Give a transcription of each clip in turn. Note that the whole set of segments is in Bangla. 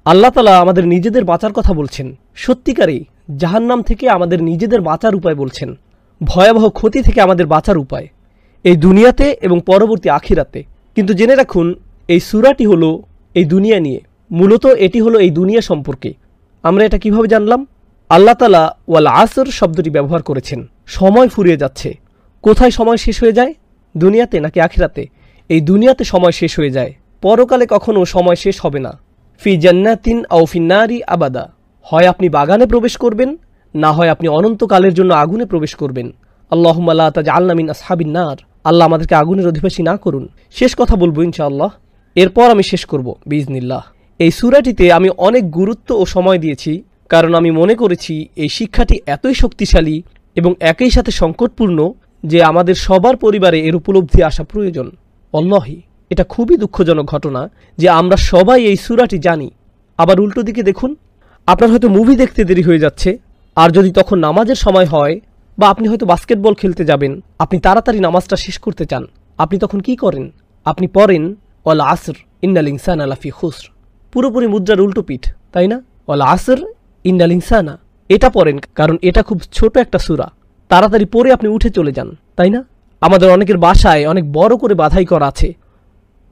আল্লাহ তাআলা আমাদের নিজেদের বাঁচার কথা বলছেন, সত্যিকারই জাহান্নাম থেকে আমাদের নিজেদের বাঁচার উপায় বলছেন, ভয়াবহ ক্ষতি থেকে আমাদের বাঁচার উপায় এই দুনিয়াতে এবং পরবর্তী আখিরাতে। কিন্তু জেনে রাখুন, এই সূরাটি হলো এই দুনিয়া নিয়ে, মূলত এটি হলো এই দুনিয়া সম্পর্কে। আমরা এটা কিভাবে জানলাম? আল্লাহ তাআলা ওয়াল আসর শব্দটি ব্যবহার করেছেন। সময় ফুরিয়ে যাচ্ছে। কোথায় সময় শেষ হয়ে যায়? দুনিয়াতে নাকি আখিরাতে? এই দুনিয়াতে সময় শেষ হয়ে যায়, পরকালে কখনো সময় শেষ হবে না। ফি জান্নাতিন আও ফিন নারি আবাদা, হয় আপনি বাগানে প্রবেশ করবেন, না হয় আপনি অনন্তকালের জন্য আগুনে প্রবেশ করবেন। আল্লাহুম্মা লা তাজআলনা মিন আসহাবিন নার, আল্লাহ আমাদেরকে আগুনের অধিবাসী না করুন। শেষ কথা বলবো ইনশাআল্লাহ, এরপর আমি শেষ করব বিইজনিল্লাহ। এই সূরাটিতে আমি অনেক গুরুত্ব ও সময় দিয়েছি, কারণ আমি মনে করেছি এই শিক্ষাটি এতই শক্তিশালী এবং একই সাথে সংকটপূর্ণ যে আমাদের সবার পরিবারে এর উপলব্ধি আসা প্রয়োজন। আল্লাহি, এটা খুবই দুঃখজনক ঘটনা যে আমরা সবাই এই সূরাটি জানি, আবার উল্টো দিকে দেখুন, আপনার হয়তো মুভি দেখতে দেরি হয়ে যাচ্ছে, আর যদি তখন নামাজের সময় হয় বা আপনি হয়তো বাস্কেটবল খেলতে যাবেন, আপনি তাড়াতাড়ি নামাজটা শেষ করতে চান, আপনি তখন কি করেন? আপনি পড়েন ওয়াল আসর ইন্নাল ইনসানা লাফি খুসর, পুরোপুরি মুদ্রার উল্টো পিঠ, তাই না? ওয়াল আসর ইন্নাল ইনসানা, এটা পড়েন কারণ এটা খুব ছোট একটা সূরা, তাড়াতাড়ি পড়ে আপনি উঠে চলে যান, তাই না? আমাদের অনেকের বাসায় অনেক বড় করে বাধাই করা আছে,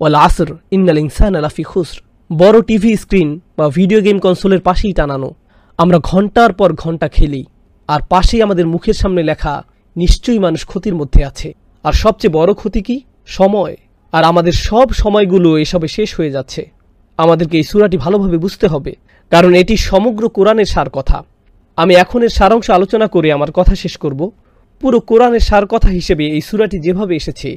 ওয়াল আসর ইন্নাল ইনসানা লাফি খুসর, বড় টিভি স্ক্রিন বা ভিডিও গেম কনসোলের পাশেই টানানো। আমরা ঘন্টার পর ঘন্টা খেলি, আর পাশেই আমাদের মুখের সামনে লেখা নিশ্চয়ই মানুষ ক্ষতির মধ্যে আছে। আর সবচেয়ে বড় ক্ষতি কি? সময়। আর আমাদের সব সময়গুলো এসবে শেষ হয়ে যাচ্ছে। আমাদেরকে এই সূরাটি ভালোভাবে বুঝতে হবে, কারণ এটি সমগ্র কোরআনের সার কথা। আমি এখন এর সারাংশ আলোচনা করে আমার কথা শেষ করব। পুরো কোরআনের সার কথা হিসেবে এই সূরাটি যেভাবে এসেছে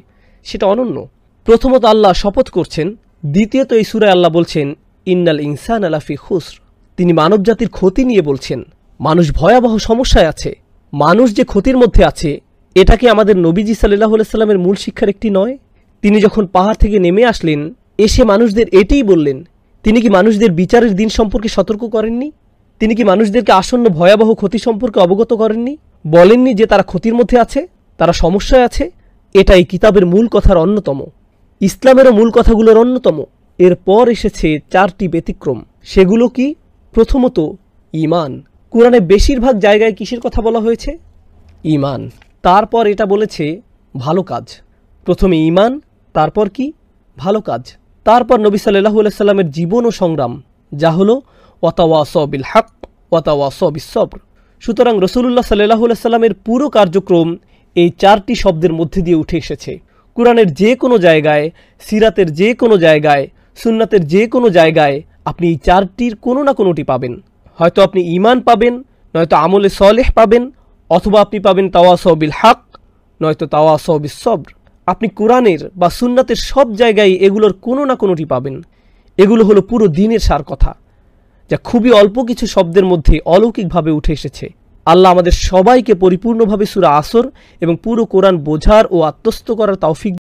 সেটা অনন্য। প্রথমত আল্লাহ শপথ করছেন, দ্বিতীয়ত এই সূরায় আল্লাহ বলছেন ইন্নাল ইনসানা লাফি খুসর, তিনি মানবজাতির ক্ষতি নিয়ে বলছেন। মানুষ ভয়াবহ সমস্যায় আছে। মানুষ যে ক্ষতির মধ্যে আছে, এটা কি আমাদের নবীজি সাল্লাল্লাহু আলাইহি সাল্লামের মূল শিক্ষার একটি নয়? তিনি যখন পাহাড় থেকে নেমে আসলেন, এসে মানুষদের এটাই বললেন। তিনি কি মানুষদের বিচারের দিন সম্পর্কে সতর্ক করেননি? তিনি কি মানুষদেরকে আসন্ন ভয়াবহ ক্ষতি সম্পর্কে অবগত করেননি? বলেননি যে তারা ক্ষতির মধ্যে আছে, তারা সমস্যায় আছে? এটাই কিতাবের মূল কথার অন্যতম, ইসলামেরও মূল কথাগুলোর অন্যতম। এরপর এসেছে 4টি ব্যতিক্রম। সেগুলো কি? প্রথমত ঈমান। কোরআনে বেশিরভাগ জায়গায় কিসের কথা বলা হয়েছে? ঈমান। তারপর এটা বলেছে ভালো কাজ। প্রথমে ঈমান, তারপর কি? ভালো কাজ। তারপর নবী সাল্লাল্লাহু আলাইহি সাল্লামের জীবন ও সংগ্রাম, যা হলো ওয়াতাওয়াসাউ বিল হক ওয়াতাওয়াসাউ বিস সবর। সুতরাং রাসূলুল্লাহ সাল্লাল্লাহু আলাইহি সাল্লামের পুরো কার্যক্রম এই 4টি শব্দের মধ্যে দিয়ে উঠে এসেছে। কোরআনের যে কোনো জায়গায়, সিরাতের যে কোনো জায়গায়, সুন্নাতের যে কোনো জায়গায় আপনি এই 4টির কোনো না কোনোটি পাবেন। হয়তো আপনি ঈমান পাবেন, নয়তো আমলে সলেহ পাবেন, অথবা আপনি পাবেন তাওয়াসাউ বিল হক, নয়তো তাওয়াসাউ বিস সবর। আপনি কোরআনের বা সুন্নাতের সব জায়গায় এগুলোর কোনো না কোনোটি পাবেন। এগুলো হলো পুরো দ্বীনের সার কথা, যা খুবই অল্প কিছু শব্দের মধ্যে অলৌকিকভাবে উঠে এসেছে। আল্লাহ আমাদের সবাইকে পরিপূর্ণভাবে সূরা আসর এবং পুরো কোরআন বোঝার ও আত্মস্থ করার তৌফিক